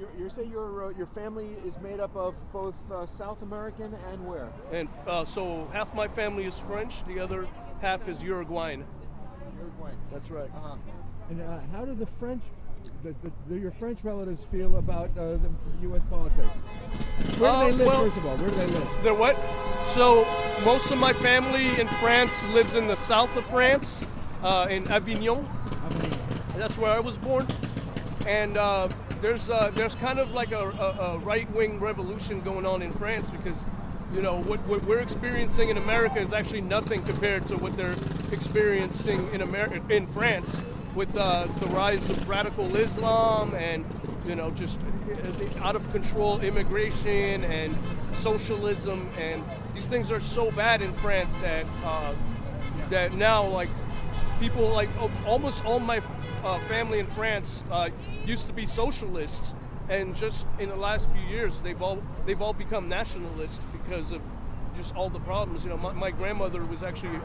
You say your family is made up of both South American and where? And so half my family is French, the other half is Uruguayan. Uruguayan. That's right. Uh-huh. And how do the French, your French relatives feel about the U.S. politics? Where do they live, well, first of all? Where do they live? They're what? So most of my family in France lives in the south of France, in Avignon. That's where I was born. And there's kind of like a right-wing revolution going on in France because, you know, what we're experiencing in America is actually nothing compared to what they're experiencing in France with the rise of radical Islam and, you know, just out of control immigration and socialism, and these things are so bad in France that that now, like, people like almost all my family in France used to be socialists, and just in the last few years they've all become nationalists because of just all the problems. You know, my grandmother was actually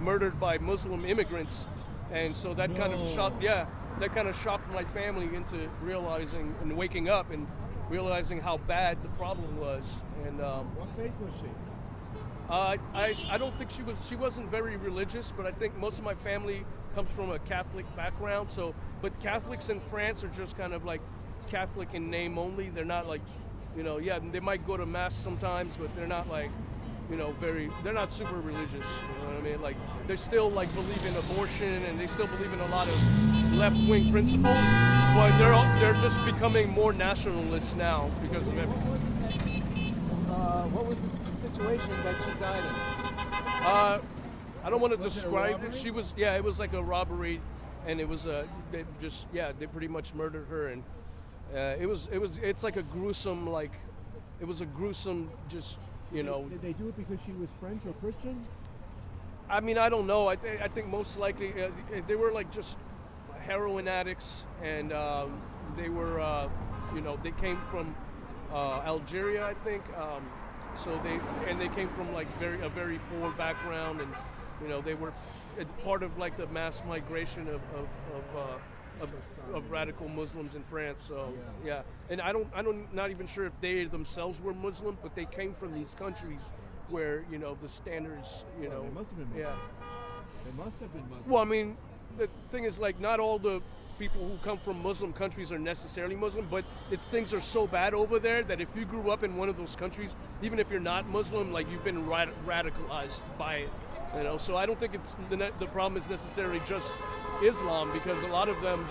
murdered by Muslim immigrants, and so that kind of shocked my family into realizing and waking up and realizing how bad the problem was. And what faith was she? I don't think she wasn't very religious, but I think most of my family comes from a Catholic background. So, but Catholics in France are just kind of like Catholic in name only. They're not like, you know, yeah, they might go to mass sometimes, but they're not like, you know, they're not super religious. You know what I mean? Like, they still like believe in abortion, and they still believe in a lot of left-wing principles, but they're just becoming more nationalists now because of everything. What was the situation that she died in? I don't want to Was it a describe it. robbery? It was like a robbery, and it was they pretty much murdered her, and it's like a gruesome, like, it was a gruesome, just, you know. Did they do it because she was French or Christian? I mean, I don't know. I think most likely they were like just heroin addicts, and they were, you know, they came from Algeria, I think. So they came from like a very poor background, and, you know, they were part of like the mass migration of radical Muslims in France. So yeah, and I'm not even sure if they themselves were Muslim, but they came from these countries where, you know, the standards, you know, They must have been Muslim. yeah. They must have been Muslim. Well, I mean, the thing is, like, not all the people who come from Muslim countries are necessarily Muslim, but things are so bad over there that if you grew up in one of those countries, even if you're not Muslim, like, you've been radicalized by it, you know. So I don't think it's the problem is necessarily just Islam, because a lot of them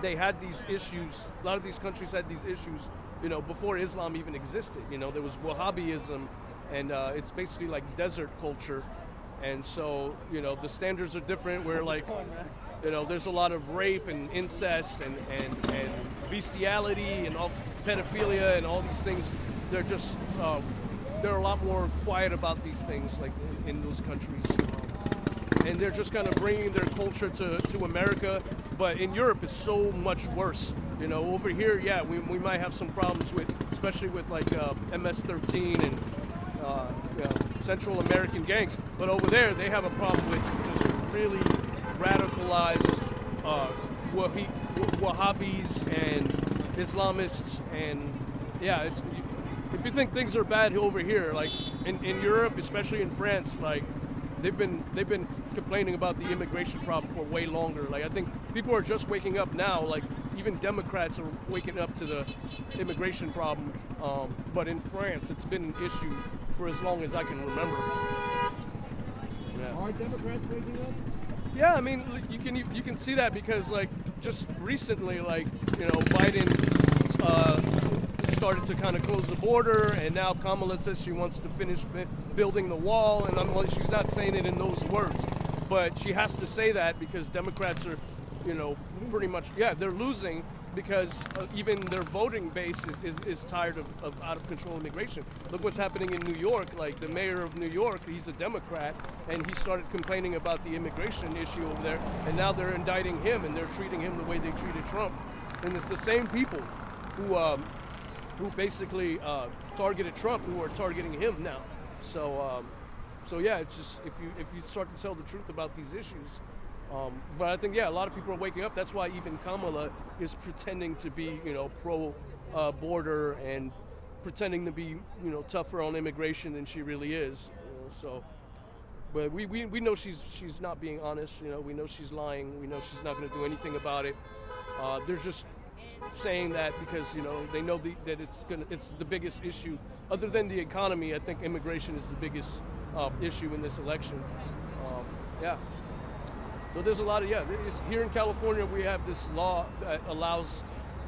they had these issues. A lot of these countries had these issues, you know, before Islam even existed. You know, there was Wahhabism, and it's basically like desert culture. And so, you know, the standards are different, where, like, you know, there's a lot of rape and incest and bestiality and all pedophilia and all these things. They're just, they're a lot more quiet about these things, like, in those countries. And they're just kind of bringing their culture to America. But in Europe, it's so much worse. You know, over here, yeah, we might have some problems with, especially with, like, MS-13 and, you know, Central American gangs, but over there they have a problem with just really radicalized Wahhabis and Islamists, and yeah, if you think things are bad over here, like in Europe, especially in France, like they've been complaining about the immigration problem for way longer. Like, I think people are just waking up now. Like, even Democrats are waking up to the immigration problem, but in France it's been an issue for as long as I can remember. Yeah. Are Democrats waking up? Yeah, I mean, you can see that because, like, just recently, like, you know, Biden started to kind of close the border, and now Kamala says she wants to finish building the wall, and she's not saying it in those words, but she has to say that because Democrats are, you know, pretty much, yeah, they're losing because even their voting base is tired of out of control immigration. Look what's happening in New York. Like, the mayor of New York, he's a Democrat, and he started complaining about the immigration issue over there, and now they're indicting him, and they're treating him the way they treated Trump. And it's the same people who basically targeted Trump who are targeting him now. So yeah, it's just, if you start to tell the truth about these issues, But I think, yeah, a lot of people are waking up. That's why even Kamala is pretending to be, pro border and pretending to be, tougher on immigration than she really is. So, but we know she's not being honest. We know she's lying. We know she's not going to do anything about it. They're just saying that because they know that it's the biggest issue other than the economy. I think immigration is the biggest issue in this election. Yeah. So there's a lot of here in California we have this law that allows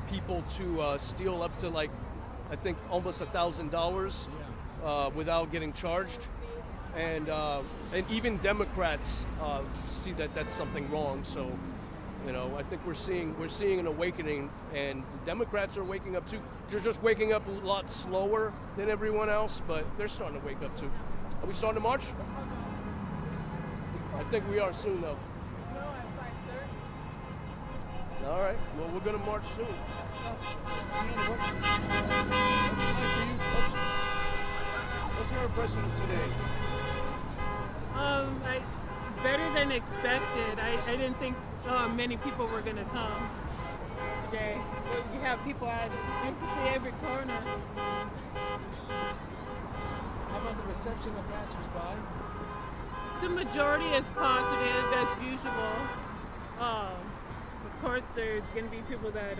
people to steal up to I think almost $1,000 without getting charged, and even Democrats see that that's something wrong. So. I think we're seeing an awakening, and the Democrats are waking up too. They're just waking up a lot slower than everyone else, but they're starting to wake up too. Are we starting to march? I think we are soon, though. No, at 5:30. All right. Well, we're gonna march soon. What's your impression of today? Better than expected. I didn't think many people were going to come today. You have people at basically every corner. How about the reception of passers-by? The majority is positive as usual. Of course, there's going to be people that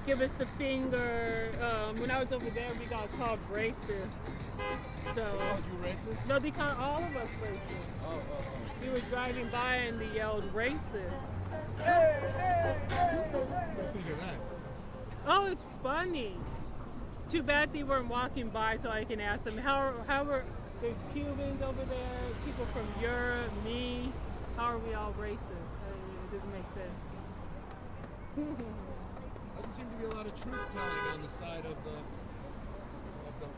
give us the finger. When I was over there, we got called racist. So, They called you racist? No, they called all of us racist. Oh. We were driving by and they yelled racist. What do you think of that? Oh, it's funny. Too bad they weren't walking by so I can ask them how are there's Cubans over there, people from Europe, me. How are we all racist? It doesn't make sense. Doesn't seem to be a lot of truth telling on the side of the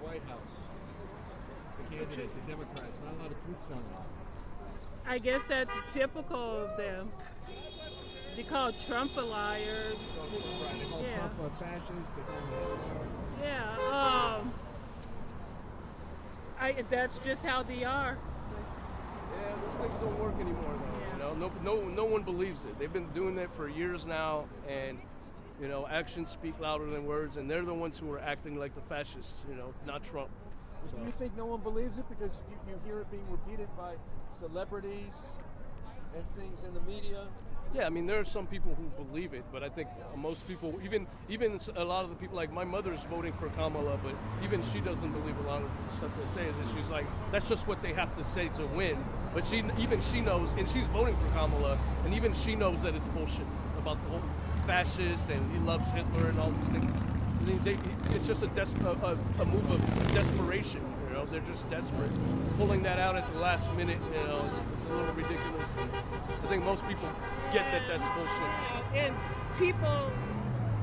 White House. The candidates, the Democrats, not a lot of truth telling. I guess that's typical of them. They call Trump a liar. They call Yeah. Trump a fascist. They call him a Yeah. That's just how they are. Yeah, those things don't work anymore, though. Yeah. No one believes it. They've been doing that for years now, and actions speak louder than words, and they're the ones who are acting like the fascists. Not Trump. So. Do you think no one believes it because you hear it being repeated by celebrities and things in the media? Yeah, I mean, there are some people who believe it, but I think most people, even a lot of the people, like my mother's voting for Kamala, but even she doesn't believe a lot of the stuff they say. That she's like, that's just what they have to say to win. But she knows, and she's voting for Kamala, and even she knows that it's bullshit about the whole fascist and he loves Hitler and all these things. I mean, it's just a move of desperation. They're just desperate. Pulling that out at the last minute, it's a little ridiculous. And I think most people get that that's bullshit. And people,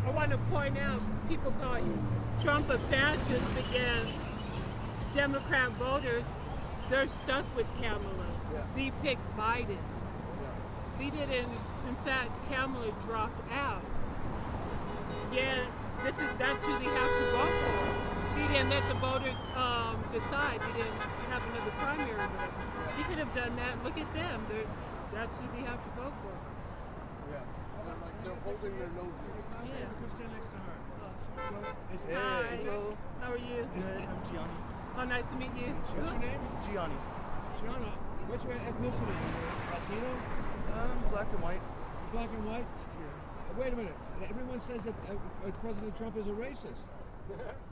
I want to point out, people call Trump a fascist against Democrat voters. They're stuck with Kamala. Yeah. They picked Biden. They didn't, in fact, Kamala dropped out. Yeah, that's who they have to vote for. They didn't let the voters decide. They didn't have another primary vote. They could have done that. Look at them. That's who they have to vote for. Yeah, they're holding their noses. Yeah. Come stand next to her. So, Hi. How are you? I'm Gianni. Oh, nice to meet you. What's your name? Gianni. Gianna. What's your ethnicity? Latino? Black and white. Black and white? Yeah. Wait a minute. Everyone says that President Trump is a racist.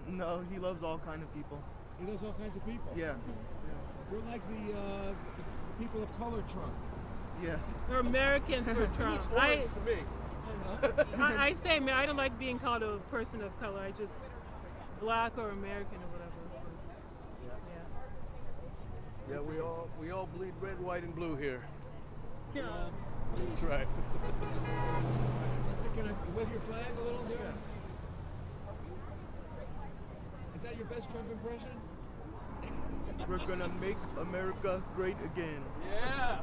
No, he loves all kind of people. He knows all kinds of people. Yeah. We're like the people of color Trump. Yeah. We're Americans for Trump. Orange to me. I say, man, I don't like being called a person of color. I just black or American or whatever. Yeah, we all bleed red, white, and blue here. Yeah. That's right. Let's see, can I wave your flag a little there? Is that your best Trump impression? We're gonna make America great again. Yeah.